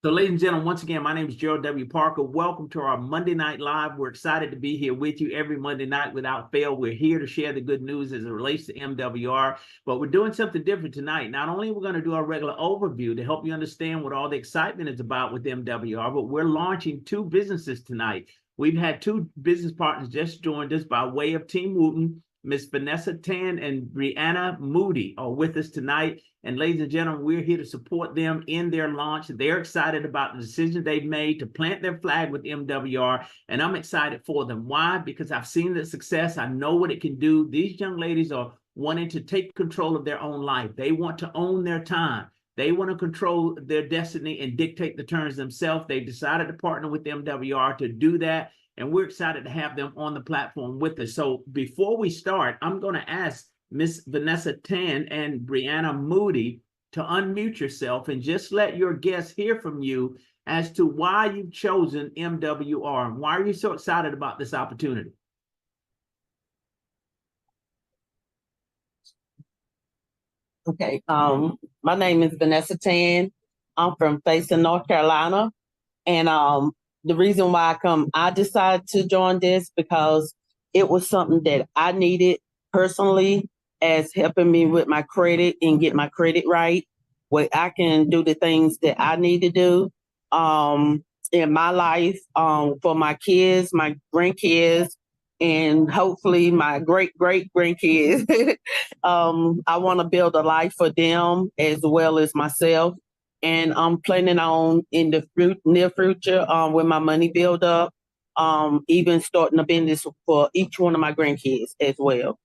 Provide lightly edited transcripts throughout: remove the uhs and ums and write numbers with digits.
So, ladies and gentlemen, once again, my name is Gerald W. Parker. Welcome to our Monday Night Live. We're excited to be here with you every Monday night without fail. We're here to share the good news as it relates to MWR, but we're doing something different tonight. Not only are we going to do our regular overview to help you understand what all the excitement is about with MWR, but we're launching two businesses tonight. We've had two business partners just joined us by way of Team Wooten. Miss Vanessa Tan and Brianna Moody are with us tonight. And ladies and gentlemen, we're here to support them in their launch. They're excited about the decision they've made to plant their flag with MWR, and I'm excited for them. Why? Because I've seen the success. I know what it can do. These young ladies are wanting to take control of their own life. They want to own their time. They want to control their destiny and dictate the terms themselves. They decided to partner with MWR to do that, and we're excited to have them on the platform with us. So before we start, I'm going to ask Miss Vanessa Tan and Brianna Moody to unmute yourself and just let your guests hear from you as to why you've chosen MWR and why are you so excited about this opportunity? Okay, my name is Vanessa Tan. I'm from Fayetteville, North Carolina, and the reason why I decided to join this because it was something that I needed personally, as helping me with my credit and get my credit right, where I can do the things that I need to do in my life for my kids, my grandkids, and hopefully my great-great-grandkids. I want to build a life for them as well as myself. And I'm planning on in the near future when my money build up, even starting a business for each one of my grandkids as well.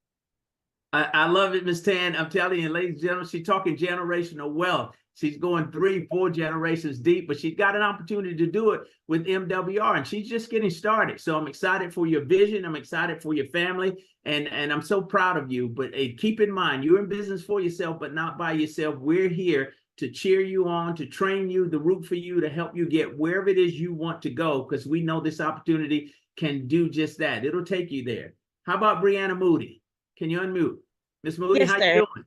I love it, Ms. Tan. I'm telling you, ladies and gentlemen, she's talking generational wealth. She's going 3-4 generations deep, but she's got an opportunity to do it with MWR, and she's just getting started. So I'm excited for your vision. I'm excited for your family, and I'm so proud of you. But keep in mind, you're in business for yourself, but not by yourself. We're here to cheer you on, to train you, to root for you, to help you get wherever it is you want to go, because we know this opportunity can do just that. It'll take you there. How about Brianna Moody? Can you unmute? Miss Moody, Yes, how sir. you doing?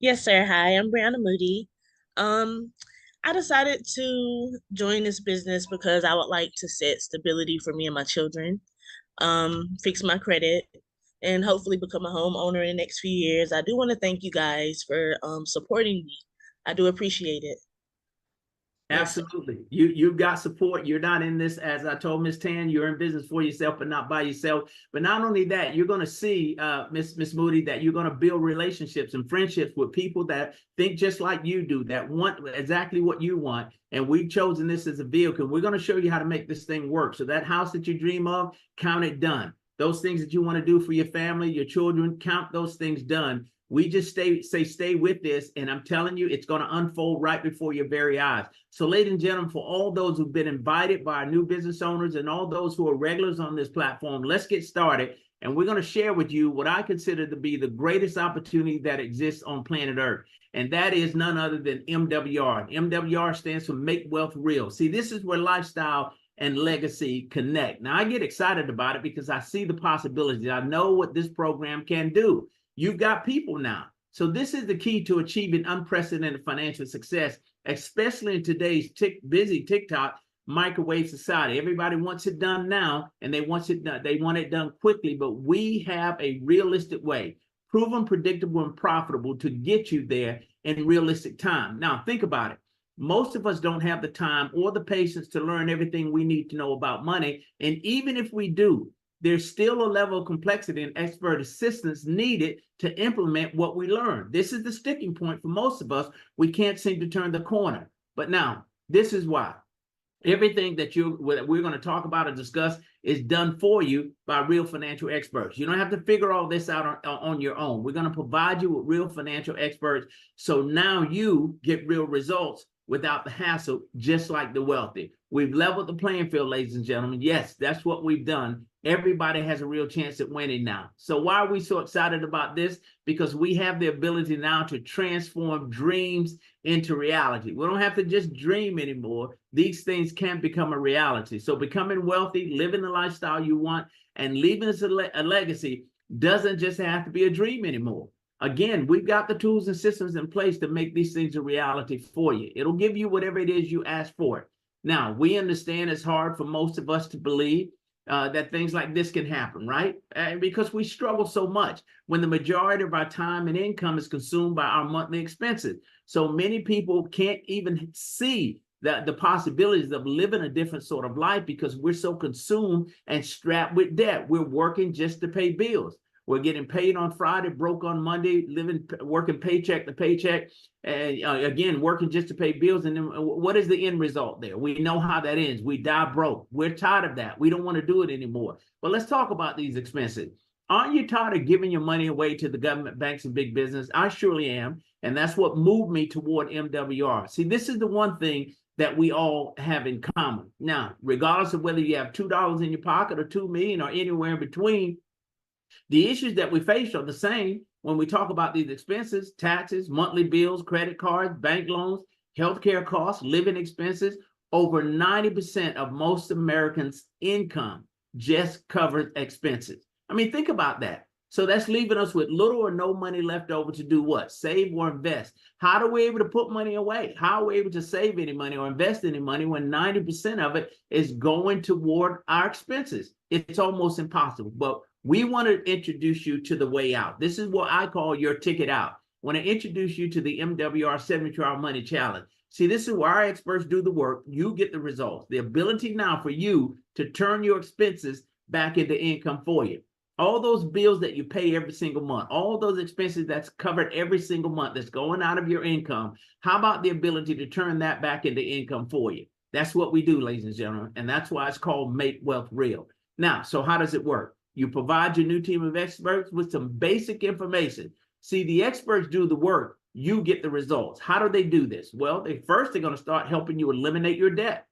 Yes, sir. Hi, I'm Brianna Moody. I decided to join this business because I would like to set stability for me and my children, fix my credit, and hopefully become a homeowner in the next few years. I do want to thank you guys for supporting me. I do appreciate it. Yes. Absolutely. You've got support. You're not in this, as I told Miss Tan, you're in business for yourself, but not by yourself. But not only that, you're going to see, Miss Moody, that you're going to build relationships and friendships with people that think just like you do, that want exactly what you want. And we've chosen this as a vehicle. We're going to show you how to make this thing work. So that house that you dream of, count it done. Those things that you want to do for your family, your children, count those things done. We just stay with this, and I'm telling you, it's going to unfold right before your very eyes. So, ladies and gentlemen, for all those who've been invited by our new business owners and all those who are regulars on this platform, let's get started. And we're going to share with you what I consider to be the greatest opportunity that exists on planet Earth. And that is none other than MWR. MWR stands for Make Wealth Real. See, this is where lifestyle and legacy connect. Now, I get excited about it because I see the possibilities. I know what this program can do. You've got people now. So this is the key to achieving unprecedented financial success, especially in today's busy TikTok microwave society. Everybody wants it done now, and they want it done quickly, but we have a realistic way, proven, predictable, and profitable to get you there in realistic time. Now, think about it. Most of us don't have the time or the patience to learn everything we need to know about money. And even if we do, there's still a level of complexity and expert assistance needed to implement what we learn. This is the sticking point for most of us. We can't seem to turn the corner. But now, this is why. Everything that we're going to talk about and discuss is done for you by real financial experts. You don't have to figure all this out on your own. We're going to provide you with real financial experts, so now you get real results without the hassle, just like the wealthy. We've leveled the playing field, ladies and gentlemen. Yes, that's what we've done. Everybody has a real chance at winning now. So why are we so excited about this? Because we have the ability now to transform dreams into reality. We don't have to just dream anymore. These things can become a reality. So becoming wealthy, living the lifestyle you want, and leaving us a legacy doesn't just have to be a dream anymore. Again, we've got the tools and systems in place to make these things a reality for you. It'll give you whatever it is you ask for. Now, we understand it's hard for most of us to believe that things like this can happen, right? Because we struggle so much when the majority of our time and income is consumed by our monthly expenses. So many people can't even see the possibilities of living a different sort of life because we're so consumed and strapped with debt. We're working just to pay bills. We're getting paid on Friday, broke on Monday, working paycheck to paycheck, and again, working just to pay bills. And then what is the end result there? We know how that ends. We die broke. We're tired of that. We don't want to do it anymore. But let's talk about these expenses. Aren't you tired of giving your money away to the government, banks, and big business? I surely am. And that's what moved me toward MWR. See, this is the one thing that we all have in common. Now, regardless of whether you have $2 in your pocket or 2 million or anywhere in between, the issues that we face are the same when we talk about these expenses: taxes, monthly bills, credit cards, bank loans, healthcare costs, living expenses. Over 90% of most Americans' income just covers expenses. I mean, think about that. So that's leaving us with little or no money left over to do what? Save or invest. How are we able to put money away? How are we able to save any money or invest any money when 90% of it is going toward our expenses? It's almost impossible. But we want to introduce you to the way out. This is what I call your ticket out. I want to introduce you to the MWR 72-Hour Money Challenge. See, this is where our experts do the work. You get the results. The ability now for you to turn your expenses back into income for you. All those bills that you pay every single month, all those expenses that's covered every single month that's going out of your income, how about the ability to turn that back into income for you? That's what we do, ladies and gentlemen, and that's why it's called Make Wealth Real. Now, so how does it work? You provide your new team of experts with some basic information. See, the experts do the work. You get the results. How do they do this? Well, they're going to start helping you eliminate your debt.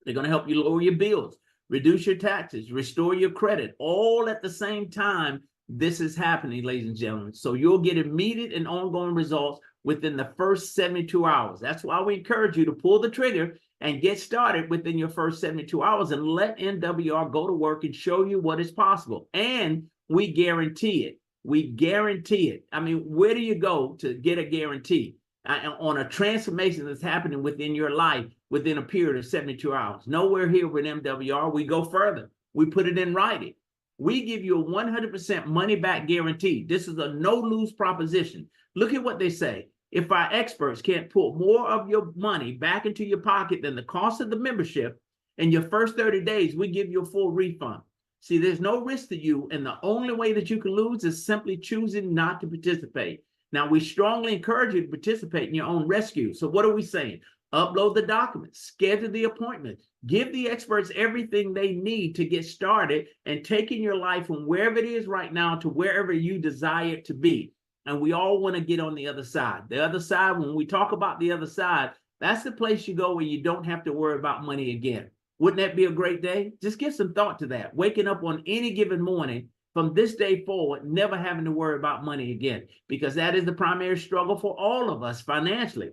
They're going to help you lower your bills, reduce your taxes, restore your credit, all at the same time this is happening, ladies and gentlemen. So you'll get immediate and ongoing results within the first 72 hours. That's why we encourage you to pull the trigger and get started within your first 72 hours and let MWR go to work and show you what is possible. And we guarantee it. We guarantee it. I mean, where do you go to get a guarantee on a transformation that's happening within your life within a period of 72 hours? Nowhere here with MWR. We go further. We put it in writing. We give you a 100% money back guarantee. This is a no-lose proposition. Look at what they say. If our experts can't put more of your money back into your pocket than the cost of the membership in your first 30 days, we give you a full refund. See, there's no risk to you, and the only way that you can lose is simply choosing not to participate. Now, we strongly encourage you to participate in your own rescue. So what are we saying? Upload the documents, schedule the appointment, give the experts everything they need to get started and taking your life from wherever it is right now to wherever you desire it to be. And we all want to get on the other side. The other side, when we talk about the other side, that's the place you go where you don't have to worry about money again. Wouldn't that be a great day? Just give some thought to that. Waking up on any given morning from this day forward, never having to worry about money again, because that is the primary struggle for all of us financially,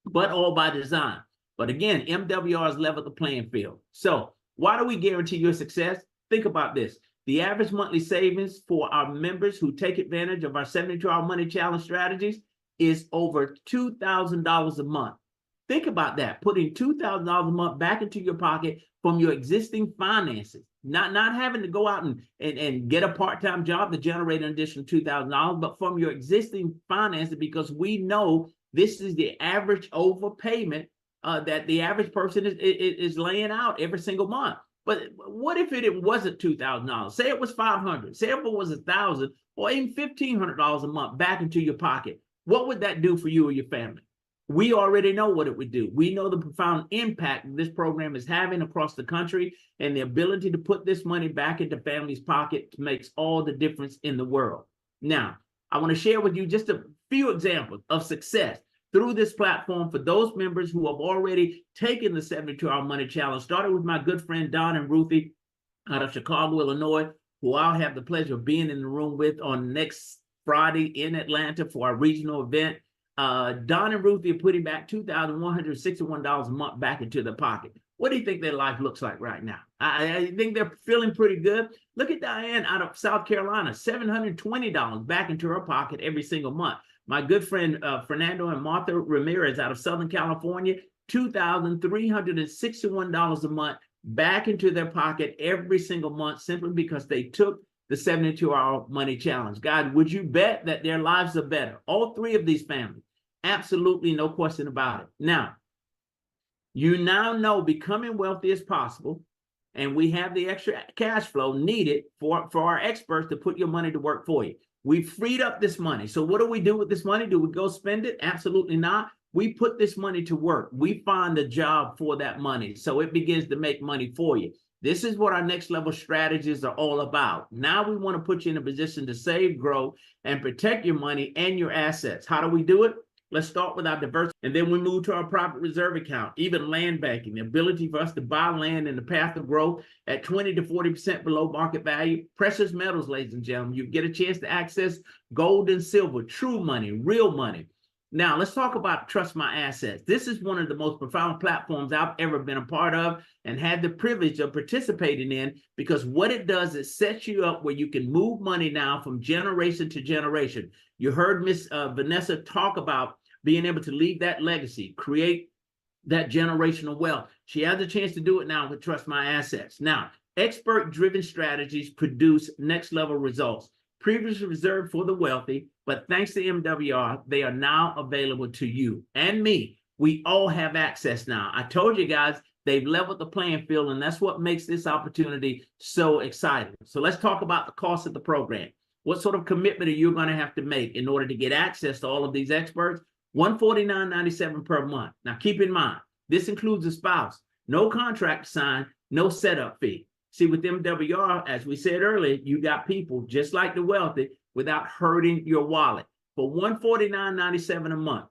but all by design. But again, MWR has leveled the playing field. So why do we guarantee your success? Think about this. The average monthly savings for our members who take advantage of our 72-Hour Money Challenge strategies is over $2,000 a month. Think about that, putting $2,000 a month back into your pocket from your existing finances, not having to go out and get a part-time job to generate an additional $2,000, but from your existing finances, because we know this is the average overpayment that the average person is laying out every single month. But what if it wasn't $2,000? Say it was $500. Say if it was $1,000 or even $1,500 a month back into your pocket. What would that do for you or your family? We already know what it would do. We know the profound impact this program is having across the country, and the ability to put this money back into families' pockets makes all the difference in the world. Now, I want to share with you just a few examples of success through this platform for those members who have already taken the 72-Hour Money Challenge. Started with my good friend Don and Ruthie out of Chicago, Illinois, who I'll have the pleasure of being in the room with on next Friday in Atlanta for our regional event. Don and Ruthie are putting back $2,161 a month back into their pocket. What do you think their life looks like right now? I think they're feeling pretty good. Look at Diane out of South Carolina, $720 back into her pocket every single month. My good friend Fernando and Martha Ramirez out of Southern California, $2,361 a month back into their pocket every single month simply because they took the 72-hour money challenge. God, would you bet that their lives are better? All three of these families, absolutely no question about it. Now, you now know becoming wealthy is possible, and we have the extra cash flow needed for our experts to put your money to work for you. We freed up this money. So what do we do with this money? Do we go spend it? Absolutely not. We put this money to work. We find a job for that money, so it begins to make money for you. This is what our next level strategies are all about. Now we want to put you in a position to save, grow, and protect your money and your assets. How do we do it? Let's start with our diversity, and then we move to our profit reserve account, even land banking, the ability for us to buy land in the path of growth at 20 to 40% below market value. Precious metals, ladies and gentlemen, you get a chance to access gold and silver, true money, real money. Now, let's talk about Trust My Assets. This is one of the most profound platforms I've ever been a part of and had the privilege of participating in, because what it does is set you up where you can move money now from generation to generation. You heard Miss Vanessa talk about being able to leave that legacy, create that generational wealth. She has a chance to do it now with Trust My Assets. Now, expert-driven strategies produce next-level results. Previously reserved for the wealthy, but thanks to MWR, they are now available to you and me. We all have access now. I told you guys, they've leveled the playing field, and that's what makes this opportunity so exciting. So let's talk about the cost of the program. What sort of commitment are you going to have to make in order to get access to all of these experts? $149.97 per month. Now, keep in mind, this includes a spouse. No contract signed, no setup fee. See, with MWR, as we said earlier, you got people just like the wealthy without hurting your wallet. For $149.97 a month,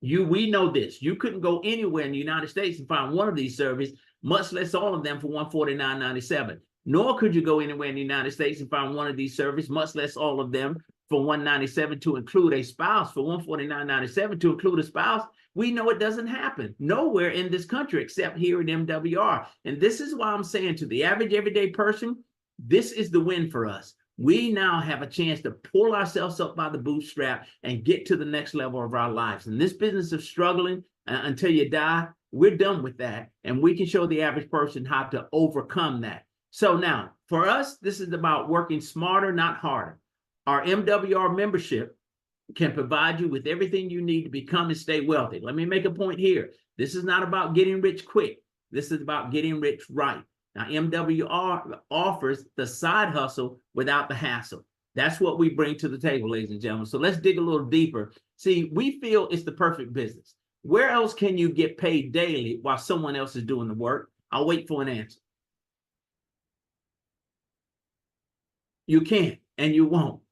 we know this. You couldn't go anywhere in the United States and find one of these services, much less all of them for $149.97. Nor could you go anywhere in the United States and find one of these services, much less all of them for $197 to include a spouse, for $149.97 to include a spouse. We know it doesn't happen nowhere in this country except here at MWR. And this is why I'm saying to the average everyday person, this is the win for us. We now have a chance to pull ourselves up by the bootstrap and get to the next level of our lives. And this business of struggling until you die, we're done with that. And we can show the average person how to overcome that. So now, for us, this is about working smarter, not harder. Our MWR membership can provide you with everything you need to become and stay wealthy. Let me make a point here. This is not about getting rich quick. This is about getting rich right. Now, MWR offers the side hustle without the hassle. That's what we bring to the table, ladies and gentlemen. So let's dig a little deeper. See, we feel it's the perfect business. Where else can you get paid daily while someone else is doing the work? I'll wait for an answer. You can't, and you won't.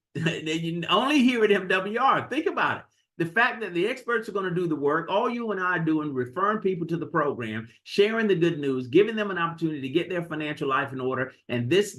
Only here at MWR. Think about it. The fact that the experts are going to do the work, all you and I are doing, referring people to the program, sharing the good news, giving them an opportunity to get their financial life in order. And this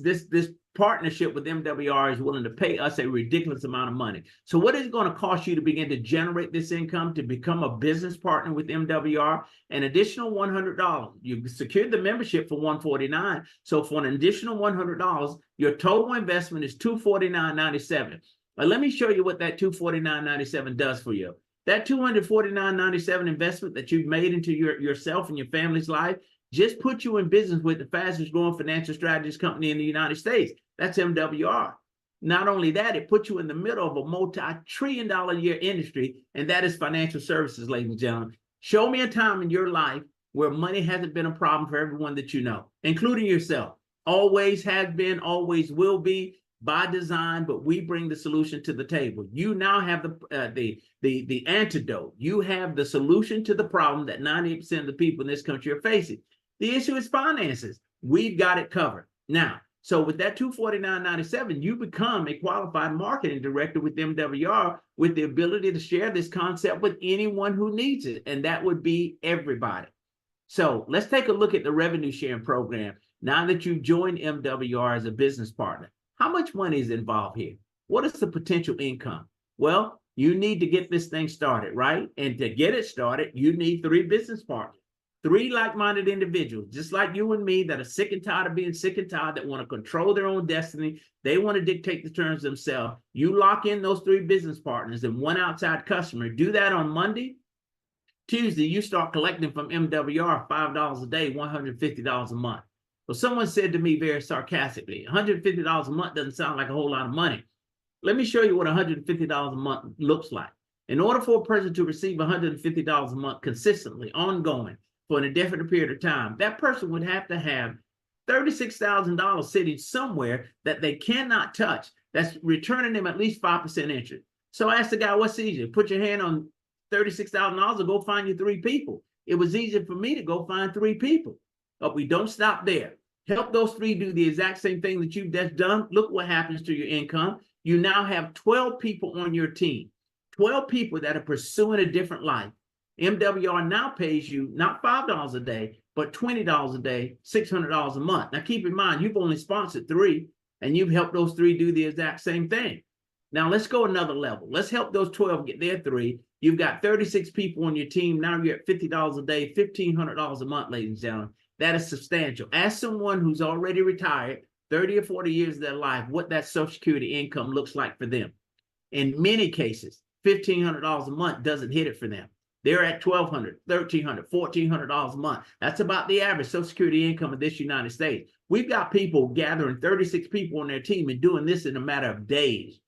partnership with MWR is willing to pay us a ridiculous amount of money. So what is it going to cost you to begin to generate this income, to become a business partner with MWR? An additional $100. You secured the membership for $149. So for an additional $100, your total investment is $249.97. But let me show you what that $249.97 does for you. That $249.97 investment that you've made into yourself and your family's life just put you in business with the fastest growing financial strategist company in the United States. That's MWR. Not only that, it puts you in the middle of a multi-trillion-dollar-a-year industry, and that is financial services, ladies and gentlemen. Show me a time in your life where money hasn't been a problem for everyone that you know, including yourself. Always has been, always will be, by design, but we bring the solution to the table. You now have the antidote. You have the solution to the problem that 98% of the people in this country are facing. The issue is finances. We've got it covered. Now, so with that $249.97, you become a qualified marketing director with MWR with the ability to share this concept with anyone who needs it, and that would be everybody. So let's take a look at the revenue sharing program now that you've joined MWR as a business partner. How much money is involved here? What is the potential income? Well, you need to get this thing started, right? And to get it started, you need 3 business partners, 3 like-minded individuals, just like you and me, that are sick and tired of being sick and tired, that want to control their own destiny. They want to dictate the terms themselves. You lock in those 3 business partners and 1 outside customer. Do that on Monday. Tuesday, you start collecting from MWR $5 a day, $150 a month. Well, someone said to me very sarcastically, $150 a month doesn't sound like a whole lot of money. Let me show you what $150 a month looks like. In order for a person to receive $150 a month consistently, ongoing, for an indefinite period of time, that person would have to have $36,000 sitting somewhere that they cannot touch, that's returning them at least 5% interest. So I asked the guy, what's easier? Put your hand on $36,000 or go find you 3 people. It was easier for me to go find 3 people. But we don't stop there. Help those 3 do the exact same thing that you've just done. Look what happens to your income. You now have 12 people on your team, 12 people that are pursuing a different life. MWR now pays you not $5 a day, but $20 a day, $600 a month. Now, keep in mind, you've only sponsored 3, and you've helped those 3 do the exact same thing. Now, let's go another level. Let's help those 12 get their 3. You've got 36 people on your team. Now you're at $50 a day, $1,500 a month, ladies and gentlemen. That is substantial. Ask someone who's already retired, 30 or 40 years of their life, what that Social Security income looks like for them. In many cases, $1,500 a month doesn't hit it for them. They're at $1,200, $1,300, $1,400 a month. That's about the average Social Security income of this United States. We've got people gathering 36 people on their team and doing this in a matter of days.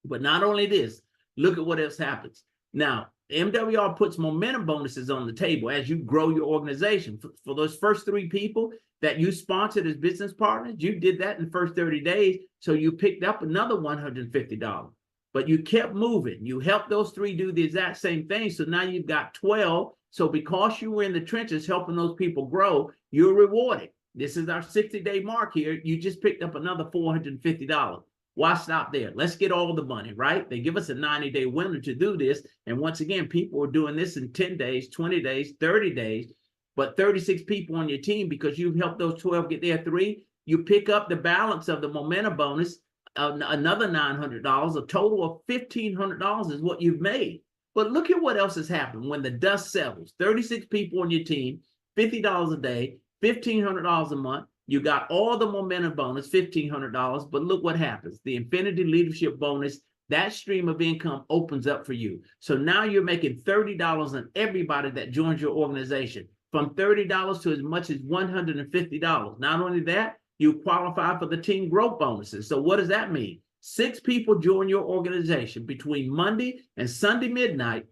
But not only this, look at what else happens. Now, MWR puts momentum bonuses on the table as you grow your organization. For those first 3 people that you sponsored as business partners, you did that in the first 30 days, so you picked up another $150. But you kept moving. You helped those 3 do the exact same thing, so now you've got 12. So because you were in the trenches helping those people grow, you're rewarded. This is our 60-day mark here. You just picked up another $450. Why stop there? Let's get all the money, right? They give us a 90-day window to do this. And once again, people are doing this in 10 days, 20 days, 30 days, but 36 people on your team, because you've helped those 12 get their 3, you pick up the balance of the momentum bonus, another $900, a total of $1,500 is what you've made. But look at what else has happened when the dust settles. 36 people on your team, $50 a day, $1,500 a month. You got all the momentum bonus, $1,500, but look what happens. The Infinity Leadership Bonus, that stream of income opens up for you. So now you're making $30 on everybody that joins your organization, from $30 to as much as $150. Not only that, you qualify for the team growth bonuses. So what does that mean? 6 people join your organization between Monday and Sunday midnight,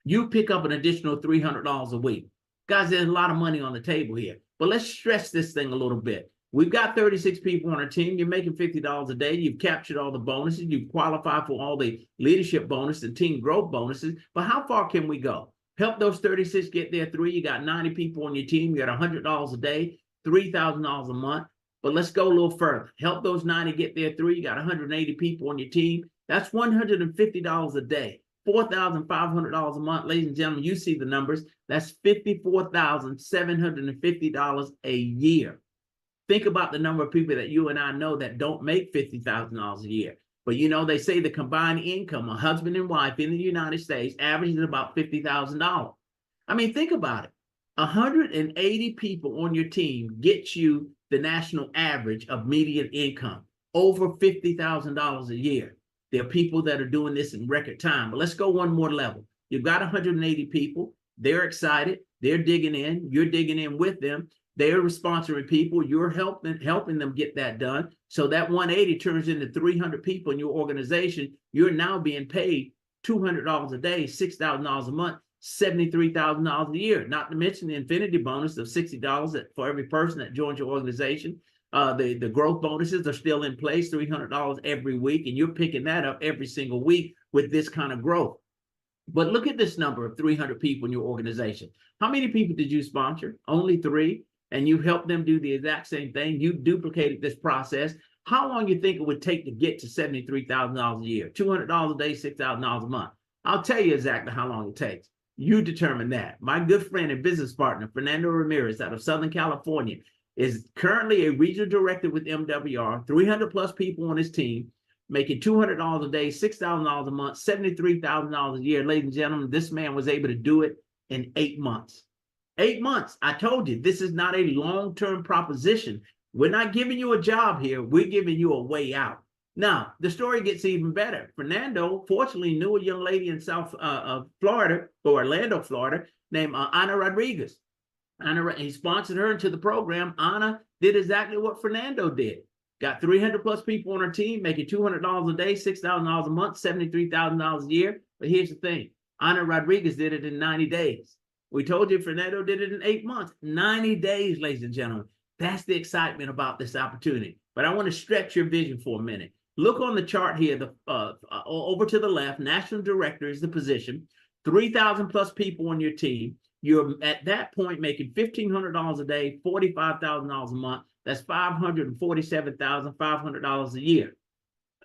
you pick up an additional $300 a week. Guys, there's a lot of money on the table here. But let's stress this thing a little bit. We've got 36 people on our team. You're making $50 a day. You've captured all the bonuses. You qualify for all the leadership bonuses and team growth bonuses. But how far can we go? Help those 36 get their 3. You got 90 people on your team. You got $100 a day, $3,000 a month. But let's go a little further. Help those 90 get their 3. You got 180 people on your team. That's $150 a day. $4,500 a month. Ladies and gentlemen, you see the numbers. That's $54,750 a year. Think about the number of people that you and I know that don't make $50,000 a year. But you know, they say the combined income of husband and wife in the United States averages about $50,000. I mean, think about it. 180 people on your team get you the national average of median income, over $50,000 a year. There are people that are doing this in record time. But let's go one more level. You've got 180 people. They're excited. They're digging in. You're digging in with them. They're sponsoring people. You're helping them get that done. So that 180 turns into 300 people in your organization. You're now being paid $200 a day, $6,000 a month, $73,000 a year. Not to mention the infinity bonus of $60 for every person that joins your organization. The growth bonuses are still in place, $300 every week, and you're picking that up every single week with this kind of growth. But look at this number of 300 people in your organization. How many people did you sponsor? Only 3, and you helped them do the exact same thing. You duplicated this process. How long do you think it would take to get to $73,000 a year? $200 a day, $6,000 a month. I'll tell you exactly how long it takes. You determine that. My good friend and business partner, Fernando Ramirez out of Southern California, is currently a regional director with MWR, 300 plus people on his team, making $200 a day, $6,000 a month, $73,000 a year. Ladies and gentlemen, this man was able to do it in 8 months. 8 months. I told you, this is not a long-term proposition. We're not giving you a job here. We're giving you a way out. Now, the story gets even better. Fernando, fortunately, knew a young lady in South Florida, or Orlando, Florida, named Ana Rodriguez. He sponsored her into the program. Ana did exactly what Fernando did. Got 300 plus people on her team, making $200 a day, $6,000 a month, $73,000 a year. But here's the thing. Ana Rodriguez did it in 90 days. We told you Fernando did it in 8 months. 90 days, ladies and gentlemen. That's the excitement about this opportunity. But I want to stretch your vision for a minute. Look on the chart here, over to the left. National director is the position. 3,000 plus people on your team. You're at that point making $1,500 a day, $45,000 a month. That's $547,500 a year.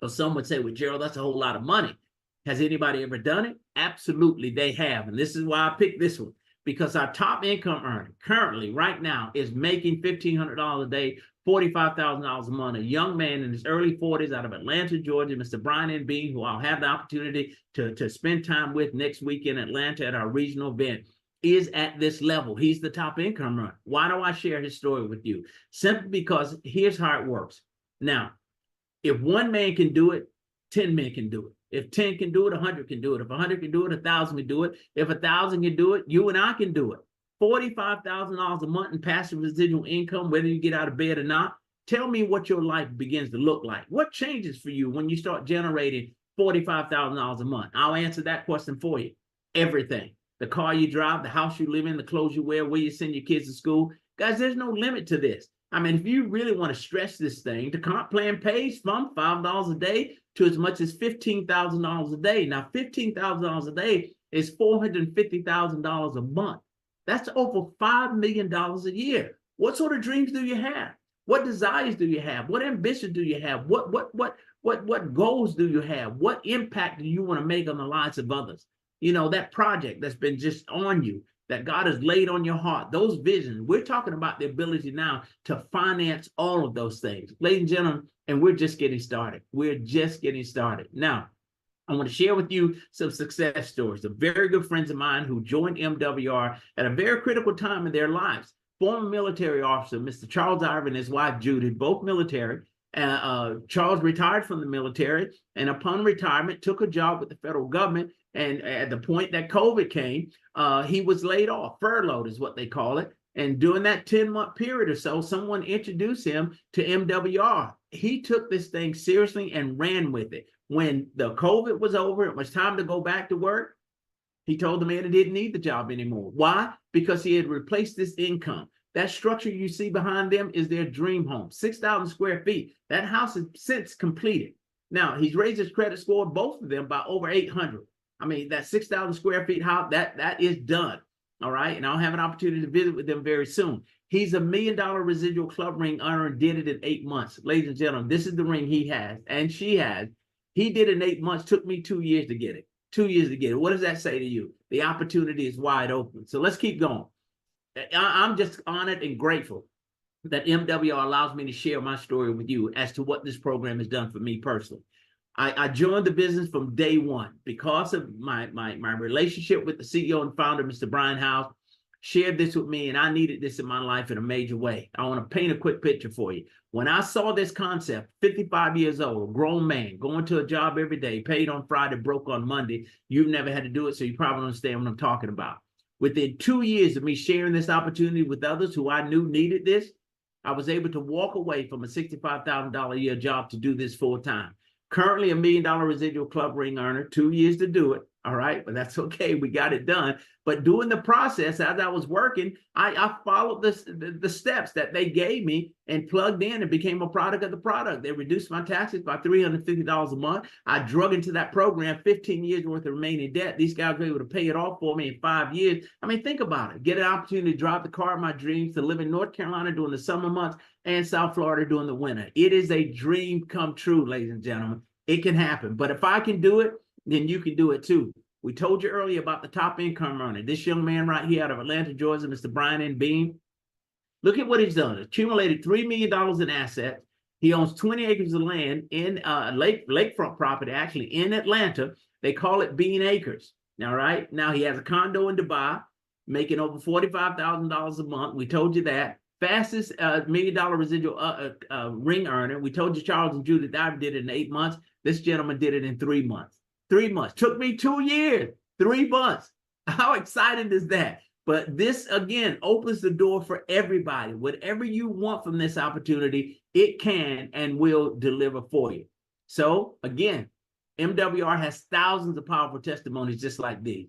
So some would say, well, Gerald, that's a whole lot of money. Has anybody ever done it? Absolutely, they have. And this is why I picked this one, because our top income earner currently right now is making $1,500 a day, $45,000 a month. A young man in his early 40s out of Atlanta, Georgia, Mr. Brian N. Bean, who I'll have the opportunity to spend time with next week in Atlanta at our regional event, is at this level. He's the top income earner. Why do I share his story with you? Simply because here's how it works. Now, if one man can do it, 10 men can do it. If 10 can do it, 100 can do it. If 100 can do it, 1,000 can do it. If 1,000 can do it, you and I can do it. $45,000 a month in passive residual income, whether you get out of bed or not. Tell me what your life begins to look like. What changes for you when you start generating $45,000 a month? I'll answer that question for you. Everything. The car you drive, the house you live in, the clothes you wear, where you send your kids to school. Guys, there's no limit to this. I mean, if you really want to stretch this thing, the comp plan pays from $5 a day to as much as $15,000 a day. Now, $15,000 a day is $450,000 a month. That's over $5 million a year. What sort of dreams do you have? What desires do you have? What ambition do you have? What goals do you have? What impact do you want to make on the lives of others? You know, that project that's been just on you, that God has laid on your heart, those visions. We're talking about the ability now to finance all of those things. Ladies and gentlemen, and we're just getting started. We're just getting started. Now, I want to share with you some success stories of very good friends of mine who joined MWR at a very critical time in their lives. Former military officer, Mr. Charles Iver and his wife, Judy, both military. Charles retired from the military, and upon retirement, took a job with the federal government. And at the point that COVID came, he was laid off. Furloughed is what they call it. And during that 10-month period or so, someone introduced him to MWR. He took this thing seriously and ran with it. When the COVID was over, it was time to go back to work. He told the man he didn't need the job anymore. Why? Because he had replaced this income. That structure you see behind them is their dream home, 6,000 square feet. That house is since completed. Now, he's raised his credit score, both of them, by over 800. I mean, that 6,000 square feet house, that is done. All right. And I'll have an opportunity to visit with them very soon. He's $1 million residual club ring earner and did it in 8 months. Ladies and gentlemen, this is the ring he has and she has. He did it in 8 months. Took me 2 years to get it. 2 years to get it. What does that say to you? The opportunity is wide open. So let's keep going. I'm just honored and grateful that MWR allows me to share my story with you as to what this program has done for me personally. I joined the business from day one because of my relationship with the CEO and founder, Mr. Brian House, shared this with me, and I needed this in my life in a major way. I want to paint a quick picture for you. When I saw this concept, 55 years old, a grown man, going to a job every day, paid on Friday, broke on Monday. You've never had to do it, so you probably don't understand what I'm talking about. Within 2 years of me sharing this opportunity with others who I knew needed this, I was able to walk away from a $65,000 a year job to do this full time. Currently $1 million residual club ring earner, 2 years to do it. All right, but that's okay. We got it done. But during the process, as I was working, I followed the steps that they gave me and plugged in and became a product of the product. They reduced my taxes by $350 a month. I drug into that program 15 years worth of remaining debt. These guys were able to pay it off for me in 5 years. I mean, think about it. Get an opportunity to drive the car of my dreams, to live in North Carolina during the summer months and South Florida during the winter. It is a dream come true, ladies and gentlemen. It can happen. But if I can do it, then you can do it too. We told you earlier about the top income earner. This young man right here out of Atlanta, Georgia, Mr. Brian N. Bean. Look at what he's done. Accumulated $3 million in assets. He owns 20 acres of land in lakefront property, actually in Atlanta. They call it Bean Acres. All right. Now he has a condo in Dubai, making over $45,000 a month. We told you that. Fastest $1 million residual ring earner. We told you Charles and Judith Diver did it in 8 months. This gentleman did it in 3 months. 3 months. Took me 2 years. 3 months. How exciting is that? But this, again, opens the door for everybody. Whatever you want from this opportunity, it can and will deliver for you. So, again, MWR has thousands of powerful testimonies just like these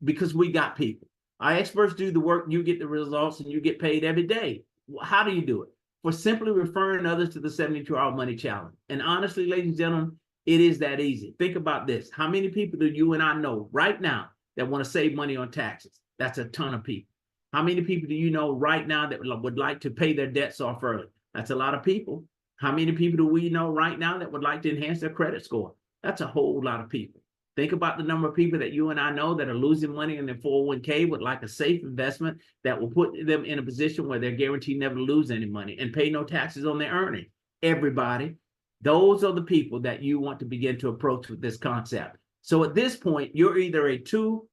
because we got people. Our experts do the work, you get the results, and you get paid every day. How do you do it? For simply referring others to the 72-Hour Money Challenge. And honestly, ladies and gentlemen, it is that easy. Think about this. How many people do you and I know right now that want to save money on taxes? That's a ton of people. How many people do you know right now that would like to pay their debts off early? That's a lot of people. How many people do we know right now that would like to enhance their credit score? That's a whole lot of people. Think about the number of people that you and I know that are losing money in their 401k would like a safe investment that will put them in a position where they're guaranteed never to lose any money and pay no taxes on their earnings. Everybody, those are the people that you want to begin to approach with this concept. So at this point, you're either a 2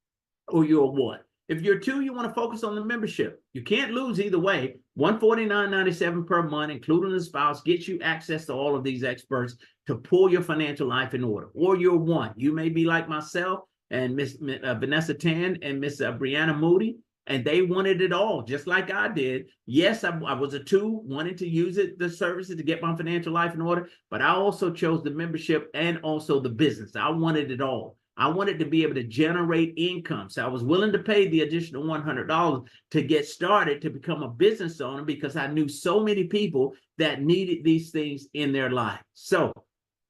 or you're a 1. If you're 2, you want to focus on the membership. You can't lose either way. $149.97 per month, including the spouse, gets you access to all of these experts to pull your financial life in order. Or you're 1. You may be like myself and Miss Vanessa Tan and Miss Brianna Moody, and they wanted it all, just like I did. Yes, I was a 2, wanting to use the services to get my financial life in order, but I also chose the membership and also the business. I wanted it all. I wanted to be able to generate income. So I was willing to pay the additional $100 to get started to become a business owner because I knew so many people that needed these things in their life. So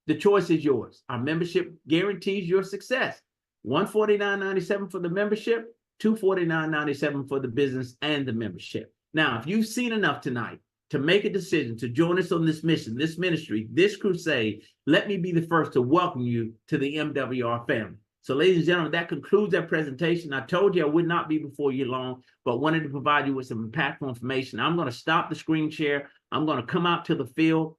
the choice is yours. Our membership guarantees your success. $149.97 for the membership, $249.97 for the business and the membership. Now, if you've seen enough tonight to make a decision to join us on this mission, this ministry, this crusade, let me be the first to welcome you to the MWR family. So, ladies and gentlemen, that concludes our presentation. I told you I would not be before you long, but wanted to provide you with some impactful information. I'm going to stop the screen share. I'm going to come out to the field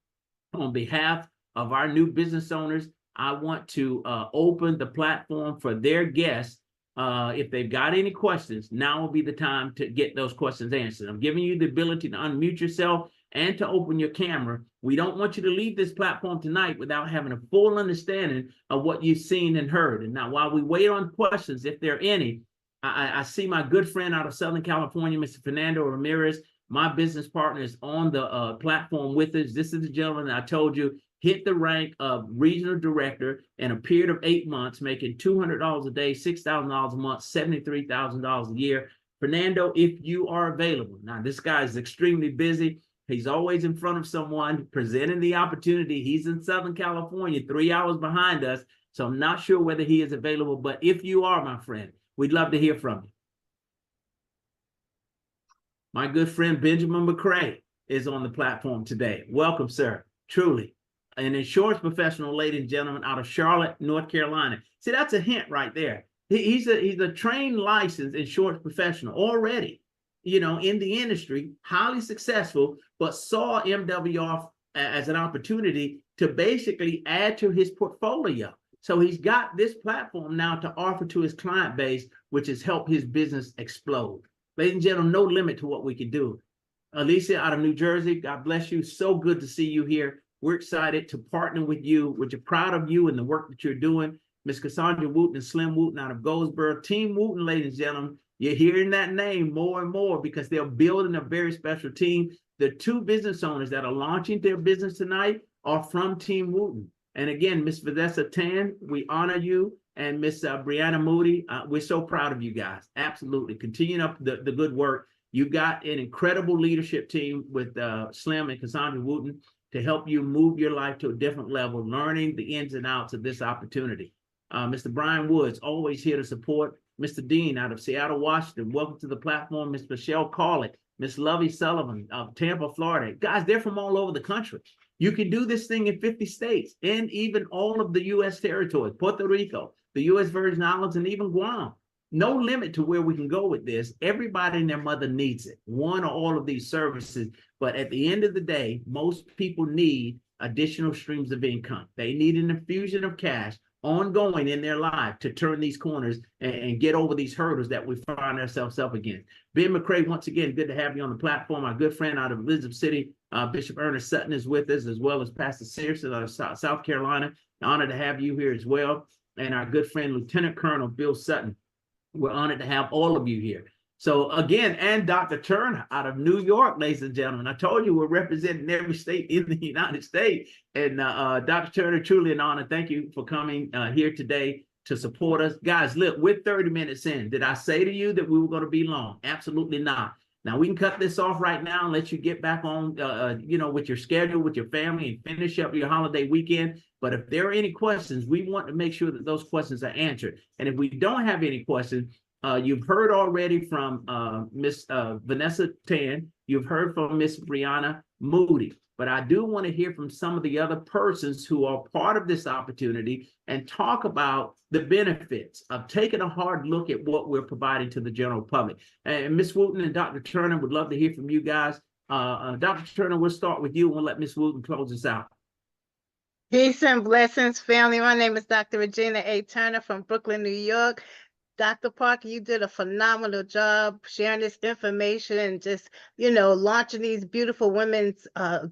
on behalf of our new business owners. I want to open the platform for their guests. If they've got any questions, now will be the time to get those questions answered. I'm giving you the ability to unmute yourself and to open your camera. We don't want you to leave this platform tonight without having a full understanding of what you've seen and heard. And now, while we wait on questions, if there are any, I see my good friend out of Southern California, Mr. Fernando Ramirez, my business partner, is on the platform with us. This is the gentleman that I told you hit the rank of regional director in a period of 8 months, making $200 a day, $6,000 a month, $73,000 a year. Fernando, if you are available. Now, this guy is extremely busy. He's always in front of someone presenting the opportunity. He's in Southern California, 3 hours behind us. So I'm not sure whether he is available, but if you are, my friend, we'd love to hear from you. My good friend Benjamin McCray is on the platform today. Welcome, sir. Truly. An insurance professional, ladies and gentlemen, out of Charlotte, North Carolina. See, that's a hint right there. He's a trained, licensed insurance professional already, in the industry, highly successful, but saw MWR as an opportunity to basically add to his portfolio. So he's got this platform now to offer to his client base, which has helped his business explode. Ladies and gentlemen, no limit to what we can do. Alicia out of New Jersey, God bless you. So good to see you here. We're excited to partner with you. We're proud of you and the work that you're doing. Miss Cassandra Wooten and Slim Wooten out of Goldsboro. Team Wooten, ladies and gentlemen, you're hearing that name more and more because they're building a very special team. The 2 business owners that are launching their business tonight are from Team Wooten. And again, Miss Vanessa Tan, we honor you. And Miss Brianna Moody, we're so proud of you guys. Absolutely. Continuing up the good work. You've got an incredible leadership team with Slim and Cassandra Wooten to help you move your life to a different level, learning the ins and outs of this opportunity. Mr. Brian Woods, always here to support. Mr. Dean out of Seattle, Washington, welcome to the platform. Miss Michelle Carlick, Miss Lovey Sullivan of Tampa, Florida. Guys, they're from all over the country. You can do this thing in 50 states and even all of the U.S. territories, Puerto Rico, the U.S. Virgin Islands, and even Guam. No limit to where we can go with this. Everybody and their mother needs it, one or all of these services. But at the end of the day, most people need additional streams of income. They need an infusion of cash ongoing in their life to turn these corners and get over these hurdles that we find ourselves up against. Ben McCray, once again, good to have you on the platform. Our good friend out of Elizabeth City, Bishop Ernest Sutton is with us, as well as Pastor Searson out of South Carolina. Honored to have you here as well. And our good friend, Lieutenant Colonel Bill Sutton. We're honored to have all of you here. So again, and Dr. Turner out of New York, ladies and gentlemen. I told you we're representing every state in the United States. And Dr. Turner, truly an honor. Thank you for coming here today to support us. Guys, look, we're 30 minutes in. Did I say to you that we were going to be long? Absolutely not. Now we can cut this off right now and let you get back on, with your schedule, with your family, and finish up your holiday weekend. But if there are any questions, we want to make sure that those questions are answered. And if we don't have any questions, you've heard already from Miss Vanessa Tan. You've heard from Miss Brianna Moody. But I do want to hear from some of the other persons who are part of this opportunity and talk about the benefits of taking a hard look at what we're providing to the general public. And Ms. Wooten and Dr. Turner would love to hear from you guys. Dr. Turner, we'll start with you and we'll let Ms. Wooten close us out. Peace and blessings, family. My name is Dr. Regina A. Turner from Brooklyn, New York. Dr. Parker, you did a phenomenal job sharing this information and just, launching these beautiful women's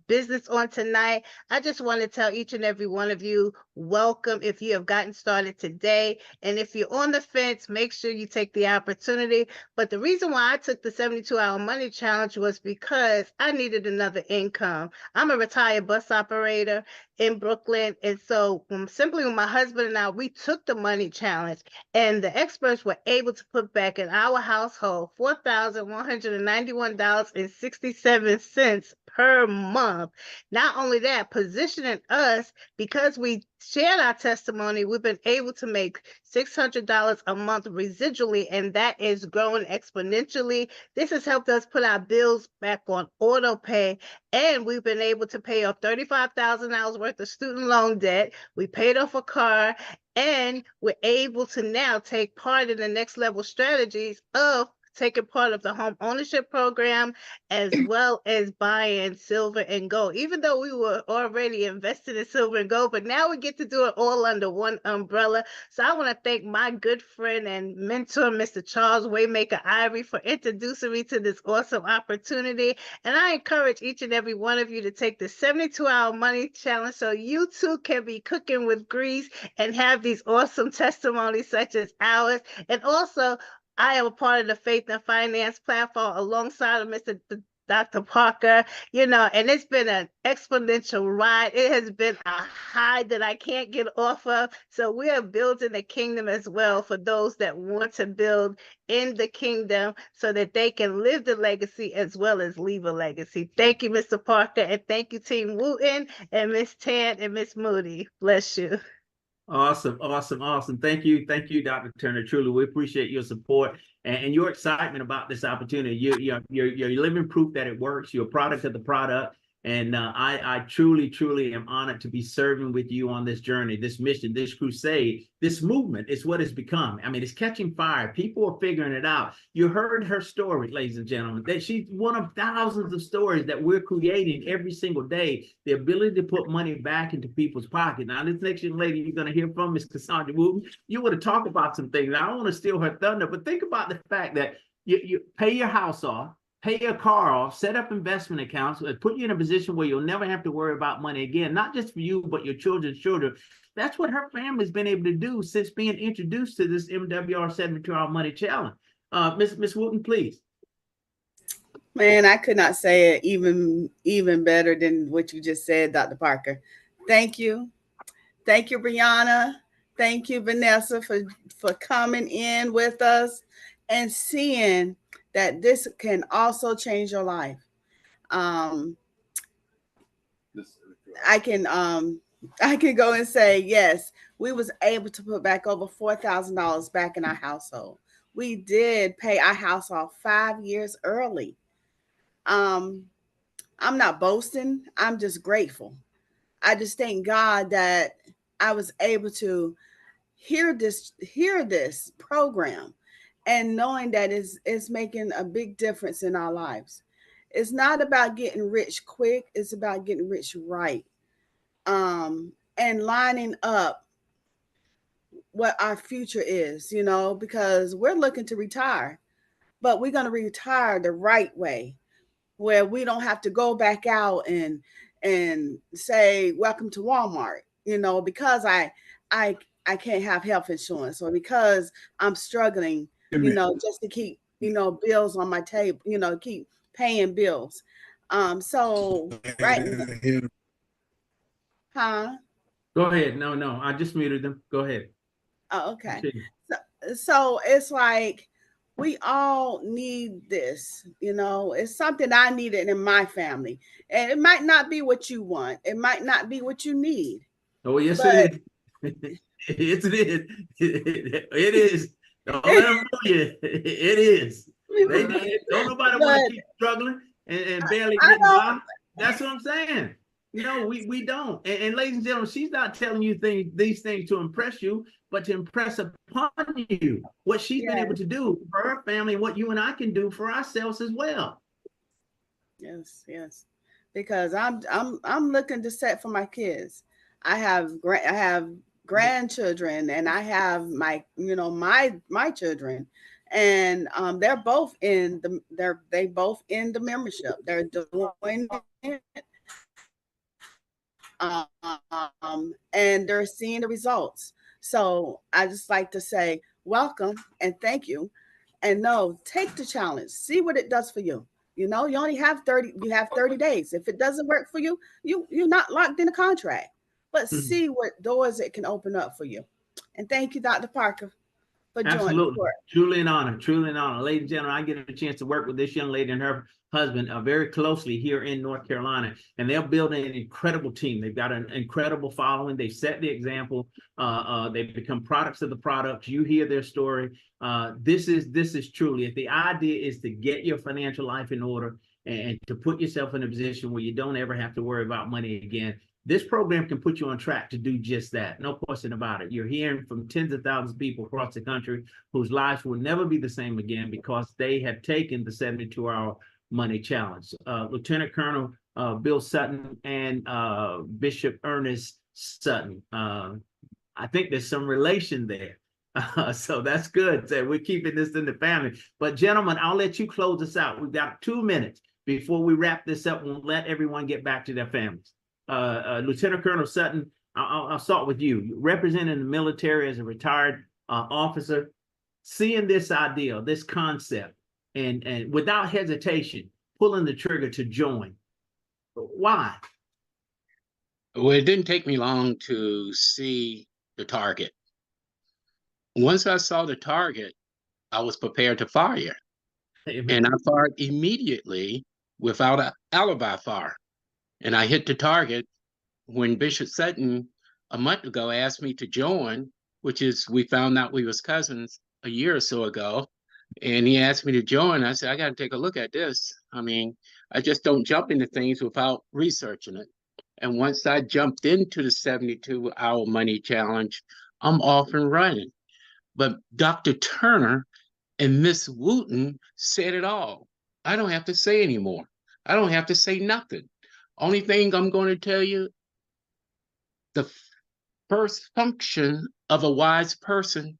business on tonight. I just want to tell each and every one of you, welcome if you have gotten started today. And if you're on the fence, make sure you take the opportunity. But the reason why I took the 72-hour money challenge was because I needed another income. I'm a retired bus operator in Brooklyn. And so simply with my husband and I, we took the money challenge, and the experts were able to put back in our household $4,191.67 per month. Not only that, positioning us, because we shared our testimony, we've been able to make $600 a month residually, and that is growing exponentially. This has helped us put our bills back on auto pay, and we've been able to pay off $35,000 worth of student loan debt. We paid off a car, and we're able to now take part in the next level strategies of taking part of the home ownership program, as well as buying silver and gold, even though we were already invested in silver and gold, but now we get to do it all under one umbrella. So I want to thank my good friend and mentor, Mr. Charles Waymaker Ivory, for introducing me to this awesome opportunity. And I encourage each and every one of you to take the 72-hour money challenge so you too can be cooking with grease and have these awesome testimonies such as ours. And also, I am a part of the Faith and Finance platform alongside of Mr. Dr. Parker, and it's been an exponential ride. It has been a high that I can't get off of. So we are building the kingdom as well for those that want to build in the kingdom so that they can live the legacy as well as leave a legacy. Thank you, Mr. Parker, and thank you, Team Wooten and Miss Tan and Miss Moody. Bless you. Awesome. Thank you, Dr. Turner. Truly, we appreciate your support and your excitement about this opportunity. You're living proof that it works. You're a product of the product. And I truly am honored to be serving with you on this journey, this mission, this crusade, this movement is what it's become. I mean, it's catching fire. People are figuring it out. You heard her story, ladies and gentlemen, that she's one of thousands of stories that we're creating every single day. The ability to put money back into people's pocket. Now, this next young lady you're going to hear from is Cassandra Wooten. You want to talk about some things. I don't want to steal her thunder, but think about the fact that you pay your house off, pay your car off, set up investment accounts, put you in a position where you'll never have to worry about money again, not just for you, but your children's children. That's what her family's been able to do since being introduced to this MWR 72-hour money challenge. Miss Wooten, please. Man, I could not say it even better than what you just said, Dr. Parker. Thank you. Thank you, Brianna. Thank you, Vanessa, for coming in with us and seeing that this can also change your life. I can go and say, yes, we was able to put back over $4,000 back in our household. We did pay our house off 5 years early. I'm not boasting. I'm just grateful. I just thank God that I was able to hear this program, and knowing that it's making a big difference in our lives. It's not about getting rich quick. It's about getting rich right. And lining up what our future is, because we're looking to retire, but we're going to retire the right way, where we don't have to go back out and say, welcome to Walmart, because I can't have health insurance, or because I'm struggling, just to keep bills on my table, keep paying bills. So right now, huh? Go ahead. No, I just muted them. Go ahead. Oh, okay. Continue. So it's like we all need this, it's something I needed in my family. And it might not be what you want, it might not be what you need. Oh, yes, but it is. Yes, it is. It is. Don't let them fool you. It is. Don't nobody want to keep struggling and barely getting by. That's what I'm saying. No, we don't. And ladies and gentlemen, she's not telling you these things to impress you, but to impress upon you what she's been able to do for her family, what you and I can do for ourselves as well. Yes. Because I'm looking to set for my kids. I have grandchildren, and I have my my children, and they're both in the membership. They're doing it. And they're seeing the results. So I just like to say welcome and thank you. And no, take the challenge. See what it does for you. You only have 30, you have 30 days. If it doesn't work for you, you're not locked in a contract. But see what doors it can open up for you. And thank you, Dr. Parker, for joining. Absolutely. Truly an honor. Truly an honor. Ladies and gentlemen, I get a chance to work with this young lady and her husband very closely here in North Carolina, and they're building an incredible team. They've got an incredible following. They've set the example. They've become products of the products. You hear their story. This is truly, if the idea is to get your financial life in order and to put yourself in a position where you don't ever have to worry about money again, this program can put you on track to do just that. No question about it. You're hearing from tens of thousands of people across the country whose lives will never be the same again because they have taken the 72-hour money challenge. Lieutenant Colonel Bill Sutton and Bishop Ernest Sutton. I think there's some relation there. So that's good. So we're keeping this in the family. But gentlemen, I'll let you close us out. We've got 2 minutes before we wrap this up. We'll let everyone get back to their families. Lieutenant Colonel Sutton, I'll start with you. Representing the military as a retired officer, seeing this idea, this concept, and without hesitation, pulling the trigger to join. Why? Well, it didn't take me long to see the target. Once I saw the target, I was prepared to fire. Amen. And I fired immediately without an alibi fire. And I hit the target when Bishop Sutton a month ago asked me to join, which is, we found out we was cousins a year or so ago. And he asked me to join. I said, I got to take a look at this. I mean, I just don't jump into things without researching it. And once I jumped into the 72-hour money challenge, I'm off and running. But Dr. Turner and Miss Wooten said it all. I don't have to say anymore. I don't have to say nothing. Only thing I'm going to tell you, the first function of a wise person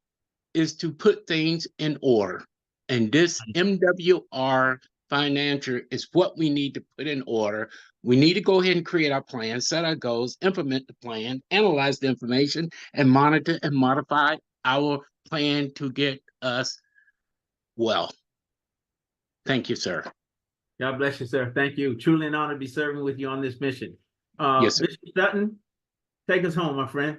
is to put things in order. And this MWR financial is what we need to put in order. We need to go ahead and create our plan, set our goals, implement the plan, analyze the information, and monitor and modify our plan to get us well. Thank you, sir. God bless you, sir. Thank you. Truly an honor to be serving with you on this mission. Yes, sir. Bishop Sutton, take us home, my friend.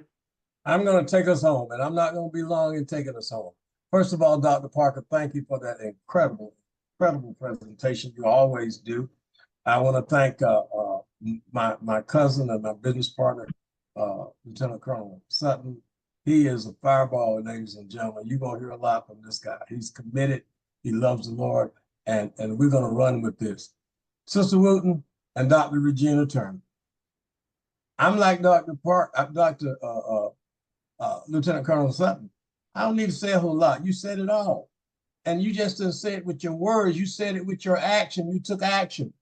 I'm going to take us home, and I'm not going to be long in taking us home. First of all, Dr. Parker, thank you for that incredible presentation. You always do. I want to thank my cousin and my business partner, Lieutenant Colonel Sutton. He is a fireball, ladies and gentlemen. You're going to hear a lot from this guy. He's committed. He loves the Lord, and we're going to run with this. Sister Wooten and Dr. Regina Turner. I'm like Lieutenant Colonel Sutton. I don't need to say a whole lot. You said it all. And you just didn't say it with your words. You said it with your action. You took action.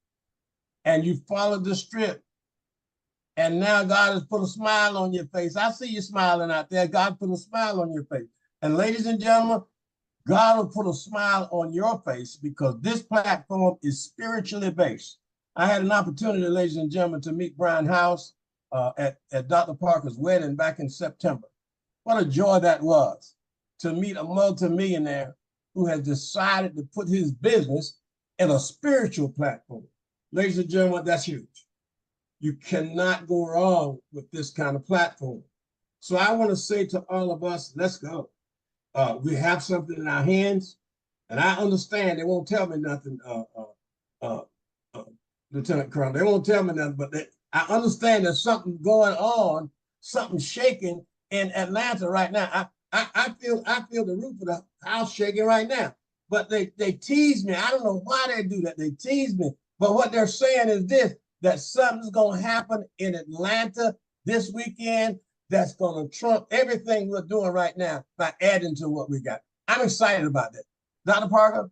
And you followed the script. And now God has put a smile on your face. I see you smiling out there. God put a smile on your face. And ladies and gentlemen, God will put a smile on your face because this platform is spiritually based. I had an opportunity, ladies and gentlemen, to meet Brian House at Dr. Parker's wedding back in September. What a joy that was to meet a multimillionaire who has decided to put his business in a spiritual platform. Ladies and gentlemen, that's huge. You cannot go wrong with this kind of platform. So I want to say to all of us, let's go. We have something in our hands, and I understand they won't tell me nothing, Lieutenant Colonel. They won't tell me nothing, but I understand there's something going on, something shaking in Atlanta right now. I feel the roof of the house shaking right now. But they tease me. I don't know why they do that. They tease me. But what they're saying is this, that something's going to happen in Atlanta this weekend that's going to trump everything we're doing right now by adding to what we got. I'm excited about that. Dr. Parker,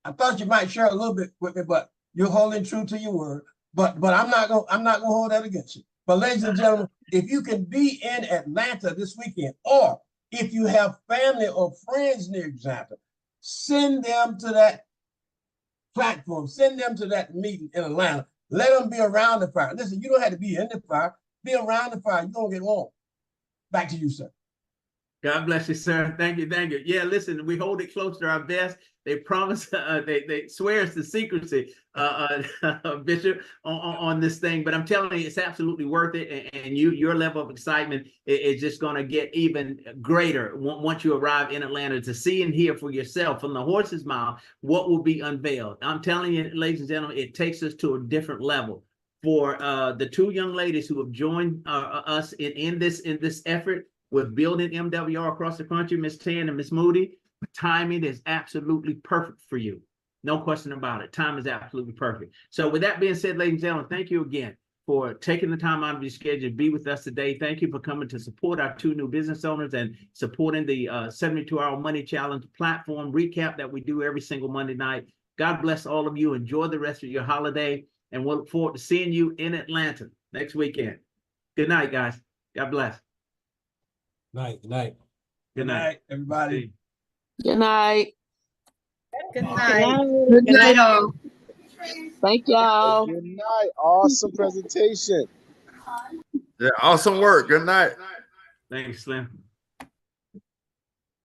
I thought you might share a little bit with me, but you're holding true to your word. But I'm not gonna hold that against you. But ladies and gentlemen, if you can be in Atlanta this weekend, or if you have family or friends near Atlanta, send them to that platform, send them to that meeting in Atlanta. Let them be around the fire. Listen, you don't have to be in the fire. Be around the fire. You're going to get warm. Back to you, sir. God bless you, sir. Thank you. Thank you. Yeah, listen, we hold it close to our vest. They promise, they swear it's the secrecy, Bishop, on this thing. But I'm telling you, it's absolutely worth it. And your level of excitement is just going to get even greater once you arrive in Atlanta, to see and hear for yourself from the horse's mouth what will be unveiled. I'm telling you, ladies and gentlemen, it takes us to a different level. For the two young ladies who have joined us in this effort with building MWR across the country, Ms. Tan and Ms. Moody, timing is absolutely perfect for you. No question about it. Time is absolutely perfect. So with that being said, ladies and gentlemen, thank you again for taking the time out of your schedule to be with us today. Thank you for coming to support our two new business owners and supporting the 72-Hour Money Challenge platform recap that we do every single Monday night. God bless all of you. Enjoy the rest of your holiday, and we'll look forward to seeing you in Atlanta next weekend. Good night, guys. God bless. Good night. Good night, everybody. Good night. Good night. Good night, all. Thank y'all. Good night. Awesome presentation. Yeah, awesome work. Good night. Thanks, Slim.